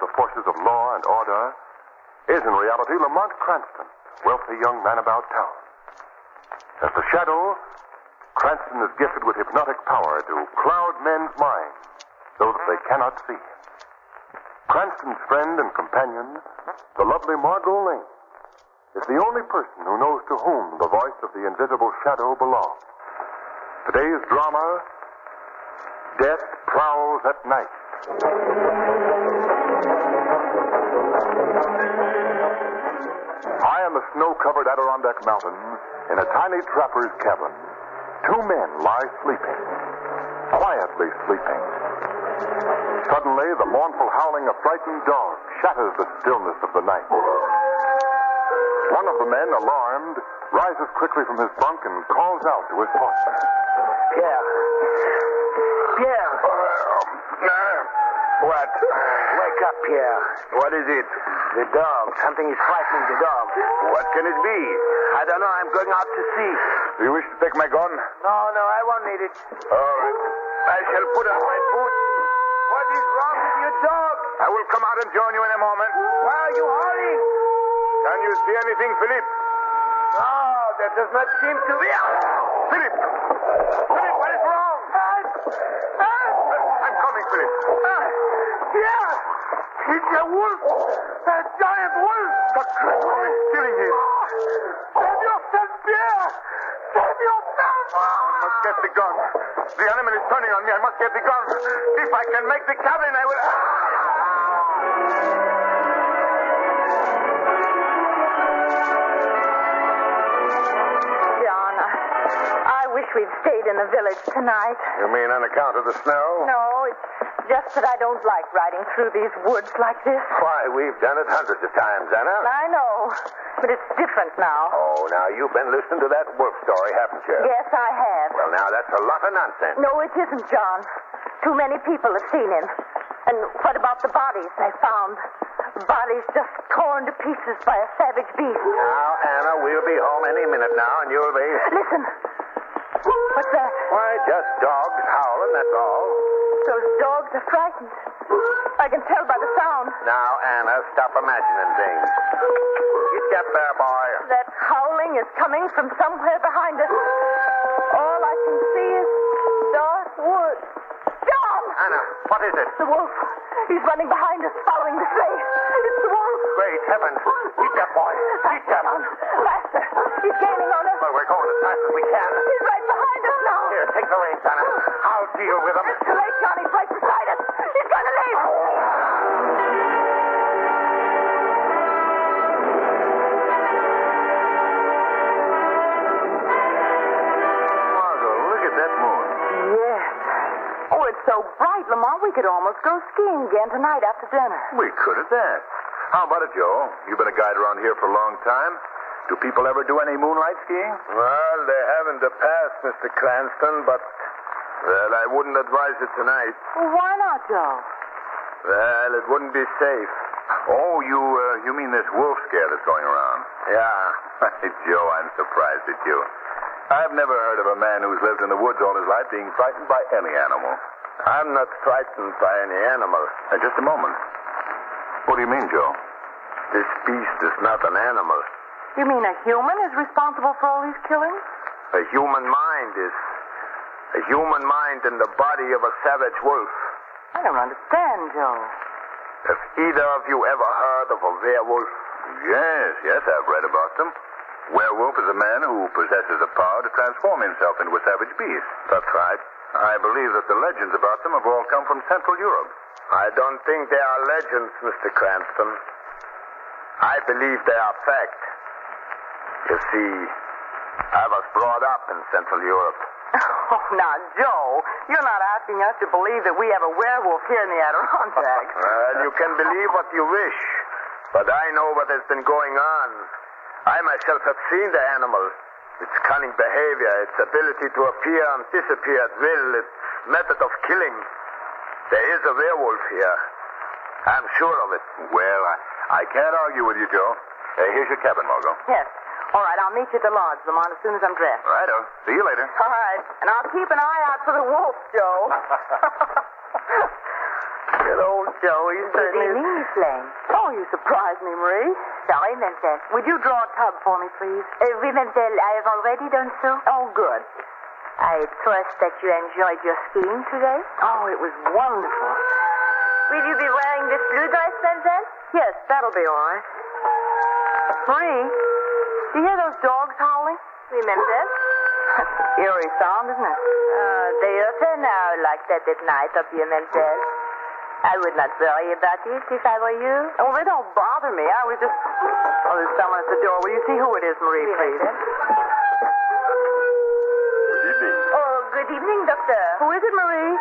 the forces of law and order is in reality Lamont Cranston, wealthy young man about town. As the shadow, Cranston is gifted with hypnotic power to cloud men's minds so that they cannot see him. Cranston's friend and companion, the lovely Margo Lane, is the only person who knows to whom the voice of the invisible shadow belongs. Today's drama, Death Prowls at Night. High in the snow-covered Adirondack Mountains, in a tiny trapper's cabin, two men lie sleeping, quietly sleeping. Suddenly, the mournful howling of frightened dogs shatters the stillness of the night. One of the men, alarmed, rises quickly from his bunk and calls out to his partner. Pierre. Pierre. What? Wake up, Pierre. What is it? The dog. Something is frightening the dog. What can it be? I don't know. I'm going out to see. Do you wish to take my gun? No, I won't need it. All right. I shall put on my boots. What is wrong with your dog? I will come out and join you in a moment. Why are you howling? Can you see anything, Philip? No, that does not seem to be. Philip! Philip, what is wrong? I'm coming, Philip. Pierre! It's a wolf! A giant wolf! The criminal is killing him. Save yourself, Pierre! Save yourself! I must get the gun. The animal is turning on me. I must get the gun. If I can make the cabin, I will... John, I wish we'd stayed in the village tonight. You mean on account of the snow? No, it's just that I don't like riding through these woods like this. Why, we've done it hundreds of times, Anna. I know, but it's different now. Oh, now you've been listening to that wolf story, haven't you? Yes, I have. Well, now that's a lot of nonsense. No, it isn't, John. Too many people have seen him. And what about the bodies they found? Bodies just torn to pieces by a savage beast. Now, Anna, we'll be home any minute now, and you'll be... Listen. What's that? Why, just dogs howling, that's all. Those dogs are frightened. I can tell by the sound. Now, Anna, stop imagining things. You get there, boy. That howling is coming from somewhere behind us. All I can see is dark woods. John! Anna, what is it? The wolf. He's running behind us, following the trace. It's the wolf. Great heavens. Keep that boy. Keep that. John, faster. He's gaining on us. Well, we're going as fast as we can. He's right behind us now. Here, take the reins, Anna. I'll deal with him. It's too late, John. He's right beside us. He's going to leave. Margo, look at that moon. Yes. Oh, it's so bright, Lamont, we could almost go skiing again tonight after dinner. We could at that. How about it, Joe? You've been a guide around here for a long time. Do people ever do any moonlight skiing? Well, they haven't in the past, Mr. Cranston, but, well, I wouldn't advise it tonight. Well, why not, Joe? Well, it wouldn't be safe. Oh, you mean this wolf scare that's going around? Yeah. Joe, I'm surprised at you. I've never heard of a man who's lived in the woods all his life being frightened by any animal. I'm not frightened by any animal. Just a moment. What do you mean, Joe? This beast is not an animal. You mean a human is responsible for all these killings? A human mind in the body of a savage wolf. I don't understand, Joe. Have either of you ever heard of a werewolf? Yes, I've read about them. Werewolf is a man who possesses the power to transform himself into a savage beast. That's right. I believe that the legends about them have all come from Central Europe. I don't think they are legends, Mr. Cranston. I believe they are fact. You see, I was brought up in Central Europe. Oh, now, Joe, you're not asking us to believe that we have a werewolf here in the Adirondacks. Well, you can believe what you wish, but I know what has been going on. I myself have seen the animal. Its cunning behavior, its ability to appear and disappear at will, its method of killing. There is a werewolf here. I'm sure of it. Well, I can't argue with you, Joe. Here's your cabin, Margo. Yes. All right, I'll meet you at the lodge, Lamont, as soon as I'm dressed. Righto. See you later. All right. And I'll keep an eye out for the wolf, Joe. Good old Joey. Good evening, Miss Lane. Oh, you surprised me, Marie. Sorry, mademoiselle. Would you draw a tub for me, please? Oui, mademoiselle, I have already done so. Oh, good. I trust that you enjoyed your skiing today. Oh, it was wonderful. Will you be wearing this blue dress, mademoiselle? Yes, that'll be all right. Marie, do you hear those dogs howling? Oui, mademoiselle. Eerie sound, isn't it? They often are like that at night up here, mademoiselle. I would not worry about it if I were you. Oh, they don't bother me. I was just... Oh, there's someone at the door. Will you see who it is, Marie, Oui, please? mademoiselle. Good evening. Oh, good evening, doctor. Who is it, Marie?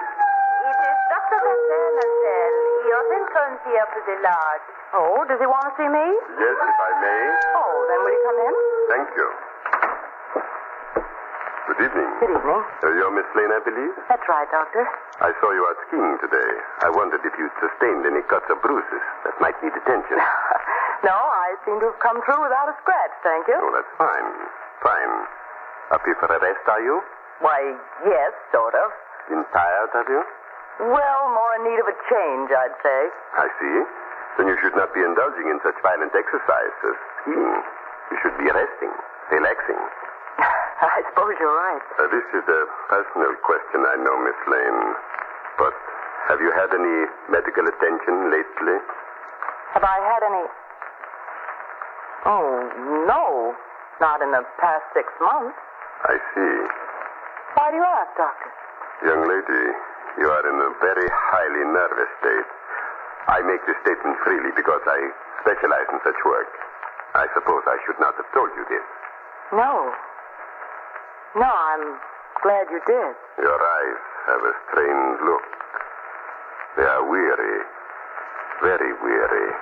It is Dr. Vincent, mademoiselle. He often comes here to the lodge. Oh, does he want to see me? Yes, if I may. Oh, then will you come in? Thank you. Good evening. Good evening. You're Miss Lane, I believe? That's right, Doctor. I saw you out skiing today. I wondered if you'd sustained any cuts or bruises that might need attention. No, I seem to have come through without a scratch, thank you. Oh, that's fine. Fine. Up here for a rest, are you? Why, yes, sort of. Been tired, have you? Well, more in need of a change, I'd say. I see. Then you should not be indulging in such violent exercise as skiing. You should be resting, relaxing. I suppose you're right. This is a personal question, I know, Miss Lane. But have you had any medical attention lately? Have I had any... Oh, no. Not in the past 6 months. I see. Why do you ask, Doctor? Young lady, you are in a very highly nervous state. I make this statement freely because I specialize in such work. I suppose I should not have told you this. No. No, I'm glad you did. Your eyes have a strange look. They are weary. Very weary.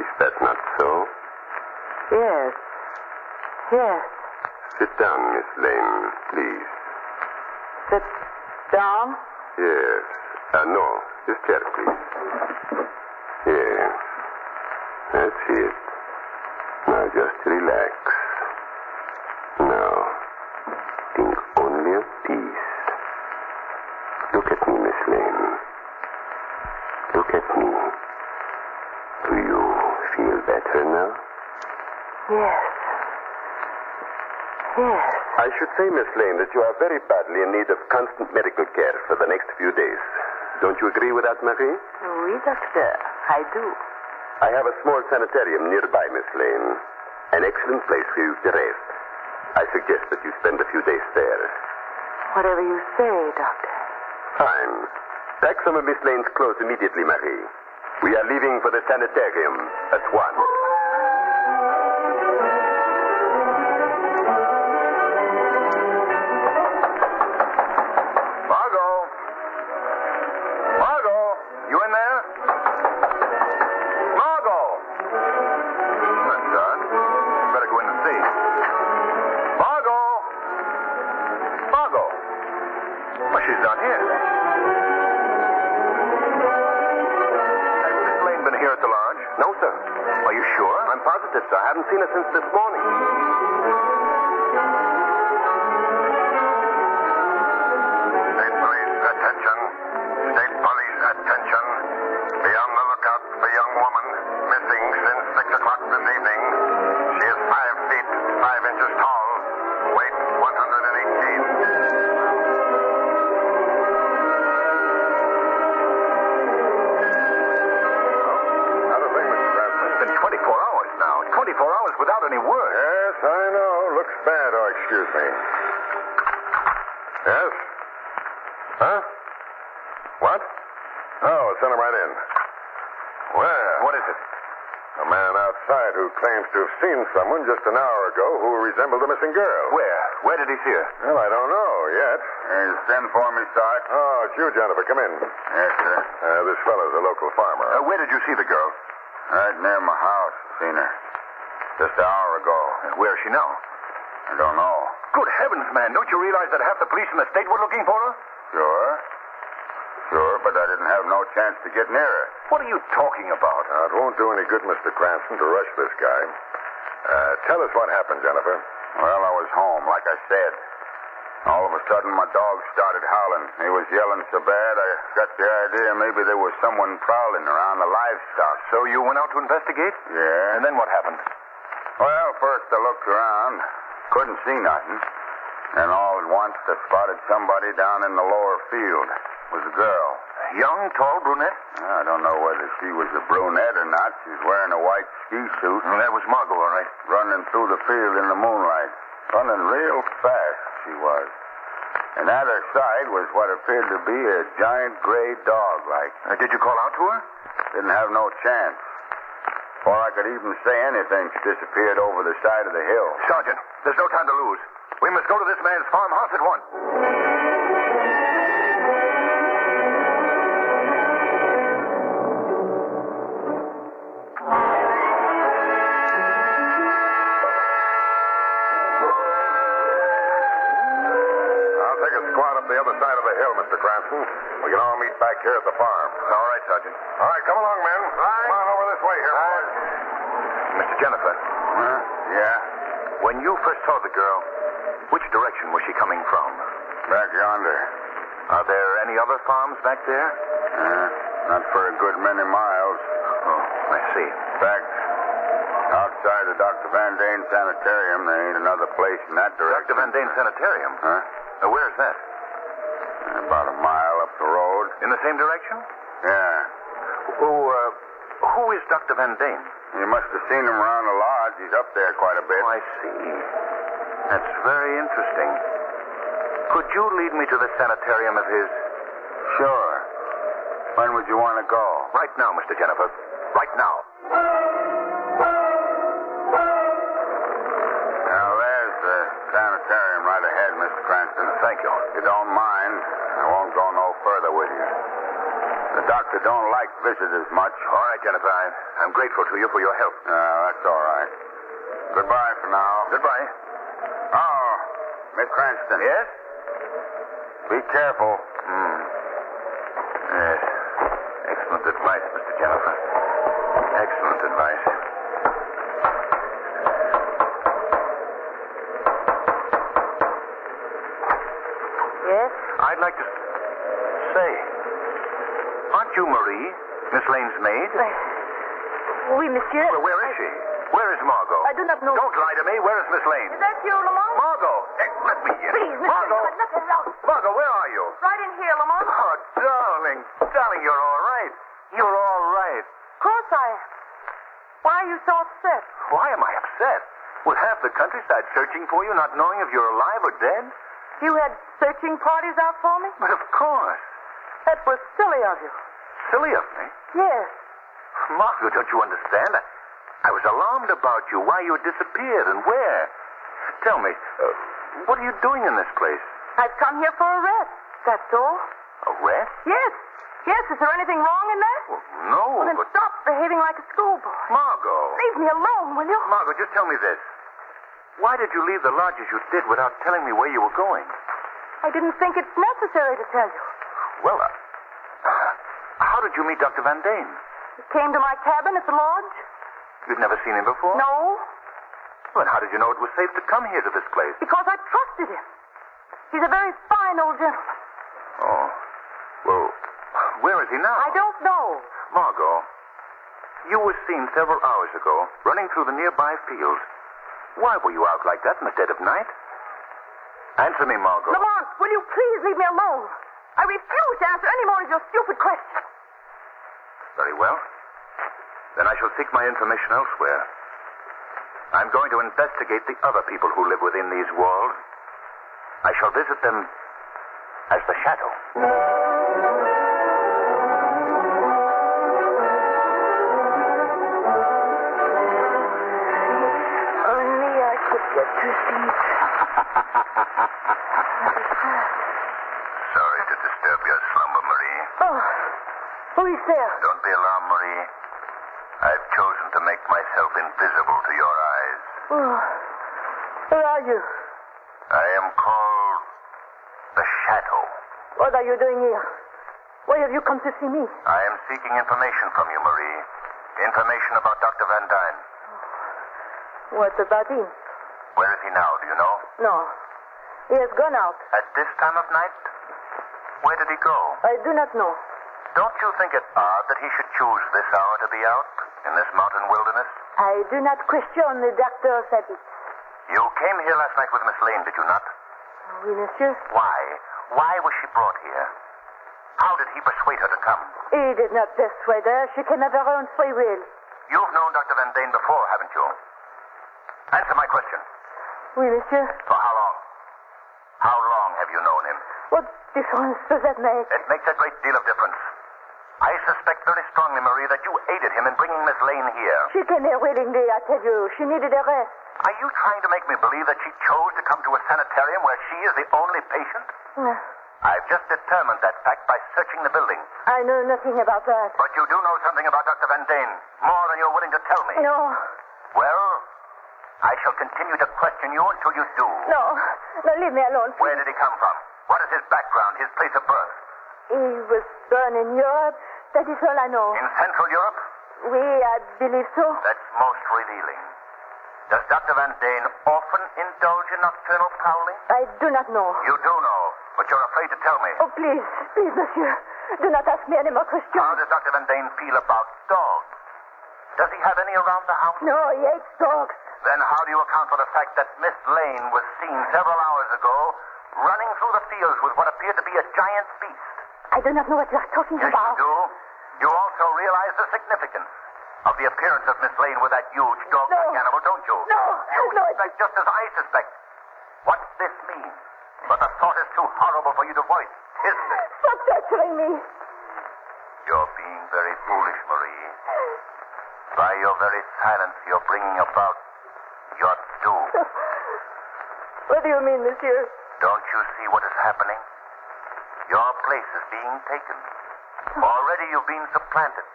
Is that not so? Yes. Yes. Sit down, Miss Lane, please. Sit down? Yes. No. This chair, please. Yes. That's it. Now just relax. Now, think only of peace. Look at me, Miss Lane. Look at me. Do you feel better now? Yes. Yes. I should say, Miss Lane, that you are very badly in need of constant medical care for the next few days. Don't you agree with that, Marie? Oui, Doctor. I do. I have a small sanitarium nearby, Miss Lane. An excellent place for you to rest. I suggest that you spend a few days there. Whatever you say, Doctor. Fine. Pack some of Miss Lane's clothes immediately, Marie. We are leaving for the sanitarium at once. Margo! Margo! You in there? Margo! That's odd. Better go in and see. Margo! Margo! Well, she's not here. Has Miss Lane been here at the lodge? No, sir. Are you sure? I'm positive, sir. I haven't seen her since this morning. State police, attention. State police, attention. Be on the lookout for young woman missing since 6 o'clock this evening. She is 5 feet, 5 inches tall. Weight 118. Not a thing, Mr. Cranston. It's been 24 hours now. 24 hours without any word. Yes, I know. Looks bad. Oh, excuse me. Yes? Huh? What? Oh, send him right in. Where? What is it? A man outside who claims to have seen someone just an hour ago who resembled the missing girl. Where? Where did he see her? Well, I don't know yet. Send for me, Sarge. Oh, it's you, Jennifer. Come in. Yes, sir. This fellow's a local farmer. Where did you see the girl? Right near my house. Seen her. Just an hour ago. Where is she now? I don't know. Good heavens, man. Don't you realize that half the police in the state were looking for her? Sure. Sure, but I didn't have no chance to get near her. What are you talking about? Now, it won't do any good, Mr. Cranston, to rush this guy. Tell us what happened, Jennifer. Well, I was home, like I said. All of a sudden, my dog started howling. He was yelling so bad, I got the idea maybe there was someone prowling around the livestock. So you went out to investigate? Yeah. And then what happened? Well, first I looked around. Couldn't see nothing. And all at once, I spotted somebody down in the lower field. It was a girl. Young, tall, brunette? I don't know whether she was a brunette or not. She's wearing a white ski suit. Well, that was Margo, all right. Running through the field in the moonlight. Running real fast, she was. And at her side was what appeared to be a giant gray dog, like. Did you call out to her? Didn't have no chance. Before I could even say anything, she disappeared over the side of the hill. Sergeant, there's no time to lose. We must go to this man's farmhouse at once. I'll take a squat up the other side of the hill, Mr. Cranston. We can all meet back here at the farm. All right, Sergeant. All right, come along, men. Come on over this way here, boys. Mr. Jennifer, Huh? Yeah? when you first saw the girl, which direction was she coming from? Back yonder. Are there any other farms back there? Not for a good many miles. Oh, I see. In fact, outside of Dr. Van Dane's sanitarium, there ain't another place in that direction. Dr. Van Dane's sanitarium? Huh? Where's that? About a mile up the road. In the same direction? Yeah. Who is Dr. Van Dane? You must have seen him around the lodge. He's up there quite a bit. Oh, I see. That's very interesting. Could you lead me to the sanitarium of his? Sure. When would you want to go? Right now, Mr. Jennifer. Right now. Now, there's the sanitarium right ahead, Mr. Cranston. Thank you. If you don't mind, I won't go no further with you. The doctor don't like visitors much. All right, Jennifer. I'm grateful to you for your help. That's all right. Goodbye for now. Goodbye. Oh, Miss Cranston. Yes? Be careful. Yes. Excellent advice, Mr. Jennifer. Excellent advice. Yes? I'd like to say, aren't you Marie, Miss Lane's maid? Oui, monsieur. Well, where is she? Where is Margo? I do not know. Don't lie to me. Where is Miss Lane? Is that you, Lamont? Margo! Hey, let me in. Please, Mr. Margo! Let me out. Margo, where are you? Right in here, Lamont. Oh, darling. Darling, you're all right. You're all right. Of course I am. Why are you so upset? Why am I upset? With half the countryside searching for you, not knowing if you're alive or dead? You had searching parties out for me? But of course. That was silly of you. Silly of me. Yes. Margo, don't you understand? I was alarmed about you, why you had disappeared and where. Tell me, what are you doing in this place? I've come here for a rest. That's all. A rest? Yes. Yes, is there anything wrong in that? Well, no, Well, then but... stop behaving like a schoolboy. Margo. Leave me alone, will you? Margo, just tell me this. Why did you leave the lodge as you did without telling me where you were going? I didn't think it's necessary to tell you. Well, how did you meet Dr. Van Dane? He came to my cabin at the lodge. You'd never seen him before? No, Well, how did you know it was safe to come here to this place? because I trusted him. He's a very fine old gentleman. Oh. Well, where is he now? I don't know. Margo, you were seen several hours ago running through the nearby fields. Why were you out like that in the dead of night? Answer me, Margo. Lamont, will you please leave me alone? I refuse to answer any more of your stupid questions. Very well. Then I shall seek my information elsewhere. I'm going to investigate the other people who live within these walls. I shall visit them as the shadow. Only I could get to sleep. Sorry to disturb your slumber, Marie. Oh, who is there? Don't be alarmed, Marie. I've chosen to make myself invisible to your eyes. Oh, who are you? I am called the Shadow. What are you doing here? Why have you come to see me? I am seeking information from you, Marie. Information about Dr. Van Dine. What about him? Where is he now, do you know? No. He has gone out. At this time of night? Where did he go? I do not know. Don't you think it odd that he should choose this hour to be out in this mountain wilderness? I do not question the doctor's habits. You came here last night with Miss Lane, did you not? Oui, monsieur. Why? Why was she brought here? How did he persuade her to come? He did not persuade her. She came of her own free will. You've known Dr. Van Dane before, haven't you? Answer my question. Oui, monsieur. For how long? How long have you known him? What difference does that make? It makes a great deal of difference. I suspect very strongly, Marie, that you aided him in bringing Miss Lane here. She came here willingly, I tell you. She needed a rest. Are you trying to make me believe that she chose to come to a sanitarium where she is the only patient? I've just determined that fact by searching the building. I know nothing about that. But you do know something about Dr. Van Dane. More than you're willing to tell me. No. Well, I shall continue to question you until you do. No. No, leave me alone. Where did he come from? What is his background, his place of birth? He was born in Europe. That is all I know. In Central Europe? Oui, I believe so. That's most revealing. Does Dr. Van Dane often indulge in nocturnal prowling? I do not know. You do know, but you're afraid to tell me. Oh, please, monsieur. Do not ask me any more questions. How does Dr. Van Dane feel about dogs? Does he have any around the house? No, he hates dogs. Then how do you account for the fact that Miss Lane was seen several hours ago running through the fields with what appeared to be a giant beast? I do not know what you are talking Yes, about. you do. You also realize the significance of the appearance of Miss Lane with that huge dog-like animal, don't you? No. You suspect just as I suspect. What's this mean? But the thought is too horrible for you to voice, isn't it? Stop torturing me. You're being very foolish, Marie. By your very silence, you're bringing about your doom. What do you mean, monsieur? Don't you see what is happening? Your place is being taken. Already you've been supplanted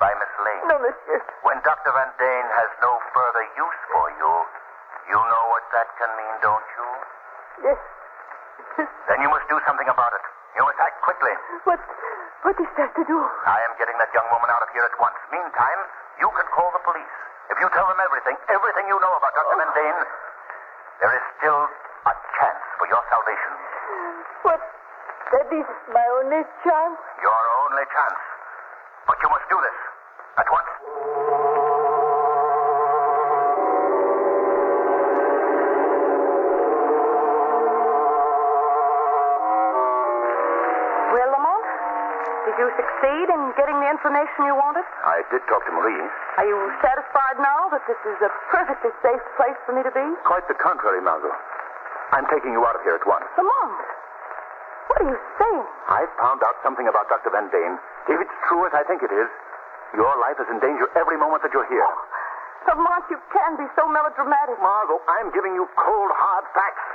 by Miss Lane. No, monsieur. When Dr. Van Dane has no further use for you, you know what that can mean, don't you? Yes. Then you must do something about it. You must act quickly. What is that to do? I am getting that young woman out of here at once. Meantime, you can call the police. If you tell them everything you know about Dr. Van Dane, there is still a chance for your salvation. What? That is my only chance? Your only chance. But you must do this at once. Well, Lamont, did you succeed in getting the information you wanted? I did talk to Marie. Are you satisfied now that this is a perfectly safe place for me to be? Quite the contrary, Margo. I'm taking you out of here at once. Lamont, what are you saying? I found out something about Dr. Van Dane. If it's true as I think it is, your life is in danger every moment that you're here. Lamont, you can be so melodramatic. Margo, I'm giving you cold, hard facts.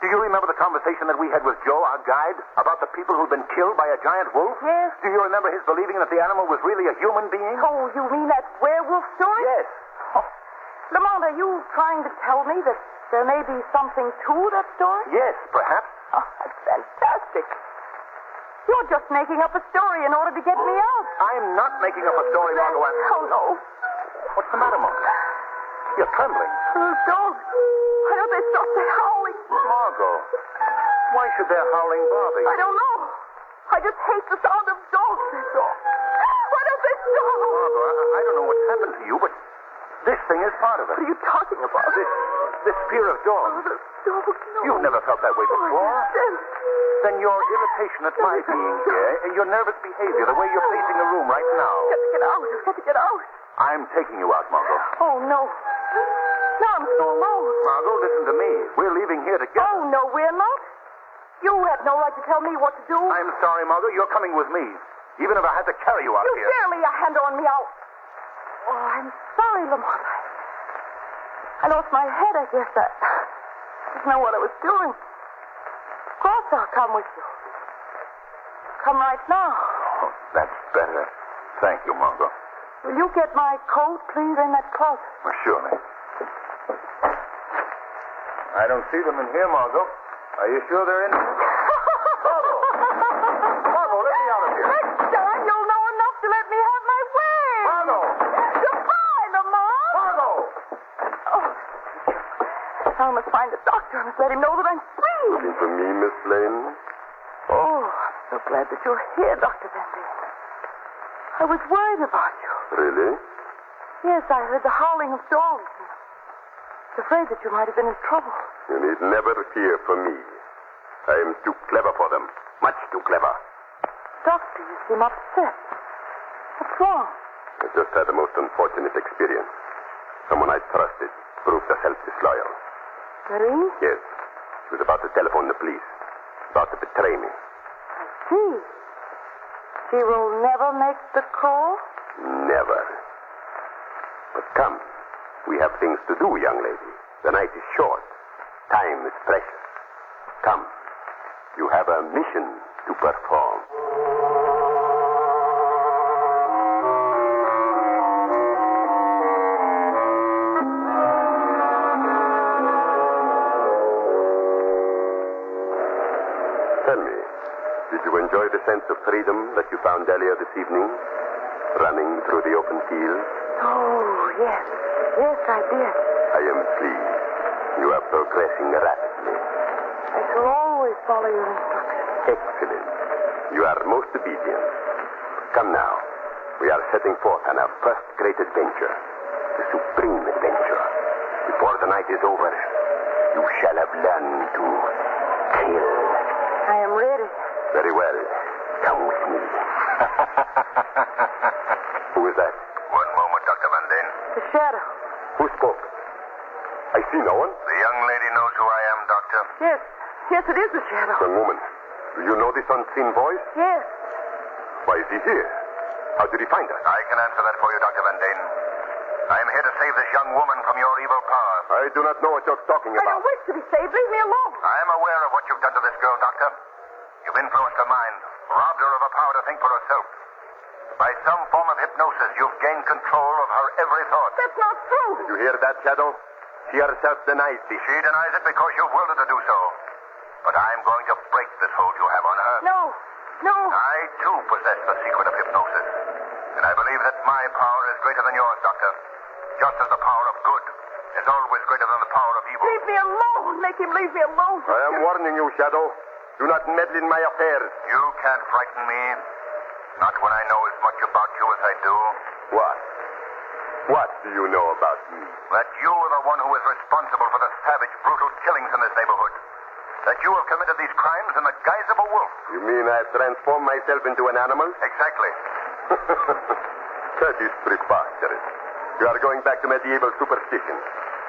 Do you remember the conversation that we had with Joe, our guide, about the people who'd been killed by a giant wolf? Yes. Do you remember his believing that the animal was really a human being? Oh, you mean that werewolf story? Yes. Lamont, are you trying to tell me that there may be something to that story? Yes, perhaps. Oh, that's fantastic. You're just making up a story in order to get me out. I'm not making up a story, Margo. Oh, no. What's the matter, Margo? You're trembling. Those dogs. Why don't they stop their howling? Margo, why should their howling bother you? I don't know. I just hate the sound of dogs, that's all. Why don't they stop? Margo, I don't know what's happened to you, but this thing is part of it. What are you talking about? This fear of dogs. Oh, the dogs, no. You've never felt that way before. Then Then your irritation at my being here and your nervous behavior, the way you're pacing the room right now. I've got to get out. I've got to get out. I'm taking you out, Margo. Oh, no. No, I'm so alone. Margo, listen to me. We're leaving here together. Oh, no, we're not. You have no right to tell me what to do. I'm sorry, Margo. You're coming with me. Even if I had to carry you out You here. dare lay a hand on me, Oh, I'm sorry, Lamont. I lost my head, I guess. I didn't know what I was doing. Of course I'll come with you. Come right now. Oh, that's better. Thank you, Margo. Will you get my coat, please, in that closet? Well, surely. I don't see them in here, Margo. Are you sure they're in here? Margo! Margo, let me out of here. Next time you'll know enough to let me have my way. Margo! Goodbye, Lamont. Margo! Oh. Now I must find the doctor. I must let him know that I'm free. Looking for me, Miss Lane? Oh, I'm so glad that you're here, Dr. Bentley. I was worried about you. Really? Yes, I heard the howling of dogs. I was afraid that you might have been in trouble. You need never fear for me. I am too clever for them. Much too clever. Doctor, you seem upset. What's wrong? I just had the most unfortunate experience. Someone I trusted proved herself disloyal. Marie? Yes. She was about to telephone the police. About to betray me. I see. She will never make the call? Never. But come. We have things to do, young lady. The night is short. Time is precious. Come. You have a mission to perform. Tell me, did you enjoy the sense of freedom that you found earlier this evening? Running through the open fields? Oh, yes. Yes, I did. I am pleased. You are progressing rapidly. I shall always follow your instructions. Excellent. You are most obedient. Come now. We are setting forth on our first great adventure. The supreme adventure. Before the night is over, you shall have learned to kill. I am ready. Very well. Come with me. Who is that? One moment, Dr. Van Dane. The shadow. Who spoke? I see no one. The young lady knows who I am, Doctor. Yes. Yes, it is the shadow. Young woman, do you know this unseen voice? Yes. Why is he here? How did he find us? I can answer that for you, Dr. Van Dane. I am here to save this young woman from your evil power. I do not know what you're talking I about. don't wish to be saved. Leave me alone. I am aware of what you've done to this girl, Doctor. You've influenced her mind, robbed her of a power to think for herself. By some form of hypnosis, you've gained control of her every thought. That's not true. Did you hear that, Shadow? She herself denies this. She denies it because you've willed her to do so. But I'm going to break this hold you have on her. No. No. I, too, possess the secret of hypnosis. And I believe that my power is greater than yours, Doctor. Just as the power of good is always greater than the power of evil. Leave me alone. Make him leave me alone. I am warning you, Shadow. Do not meddle in my affairs. You can't frighten me. Not when I know as much about you as I do. What? What do you know about me? That you are the one who is responsible for the savage, brutal killings in this neighborhood. That you have committed these crimes in the guise of a wolf. You mean I transformed myself into an animal? Exactly. That is preposterous. You are going back to medieval superstition,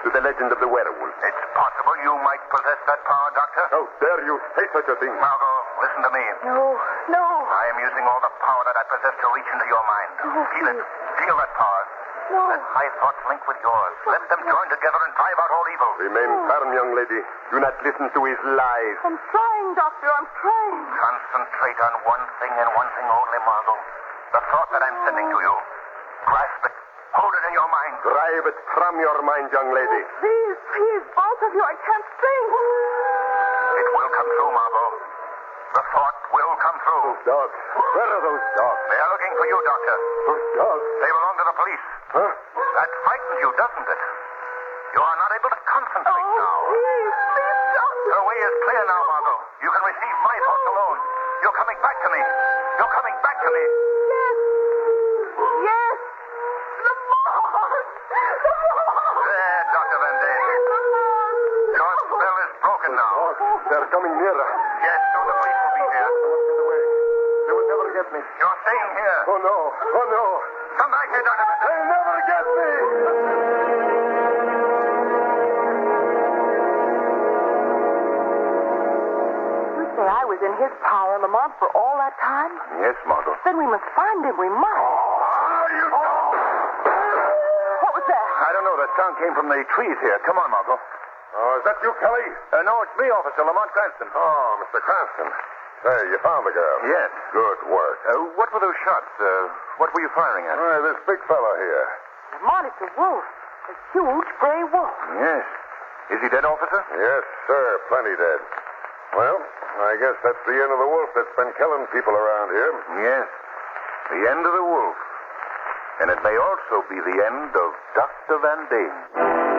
to the legend of the werewolf. It's possible you might possess that power, Doctor. How dare you say such a thing? Margo, listen to me. No. No. I am using all the power that I possess to reach into your mind. Feel it. Feel that power. No. Let my thoughts link with yours. Let them join together and drive out all evil. Remain firm, young lady. Do not listen to his lies. I'm trying, Doctor. I'm trying. Concentrate on one thing and one thing only, Margo. The thought that I'm sending to you. Grasp it. Hold it in your mind. Drive it from your mind, young lady. Please, please, both of you. I can't think. It will come true, Margo. The thought will come true. Those dogs. Where are those dogs? They are looking for you, Doctor. Those dogs? They belong to the police. Huh? That frightens you, doesn't it? You are not able to concentrate now. Please, Doctor. Your way is clear now, Margo. You can receive my thoughts alone. You're coming back to me. You're coming back to me. Yes. Yes. Lamont. There, Dr. Van Dane. Your spell is broken now. Oh, they're coming nearer. Yes, so the police will be here. Get away. They will never get me. You're staying here. Oh, no. Oh, no. Come back here, Dr. Van Dane. They'll never get me. You say I was in his power, Lamont, for all that time? Yes, Margo. Then we must find him. We must. What was that? I don't know. That sound came from the trees here. Come on, Margo. Oh, is that you, Kelly? No, it's me, Officer Lamont Cranston. Oh, Mr. Cranston. Say, you found the girl. Yes. Good work. What were those shots? What were you firing at? Why, this big fella here. Lamont, it's a wolf. A huge gray wolf. Yes. Is he dead, officer? Yes, sir. Plenty dead. Well, I guess that's the end of the wolf that's been killing people around here. Yes. The end of the wolf. And it may also be the end of Dr. Van Dane.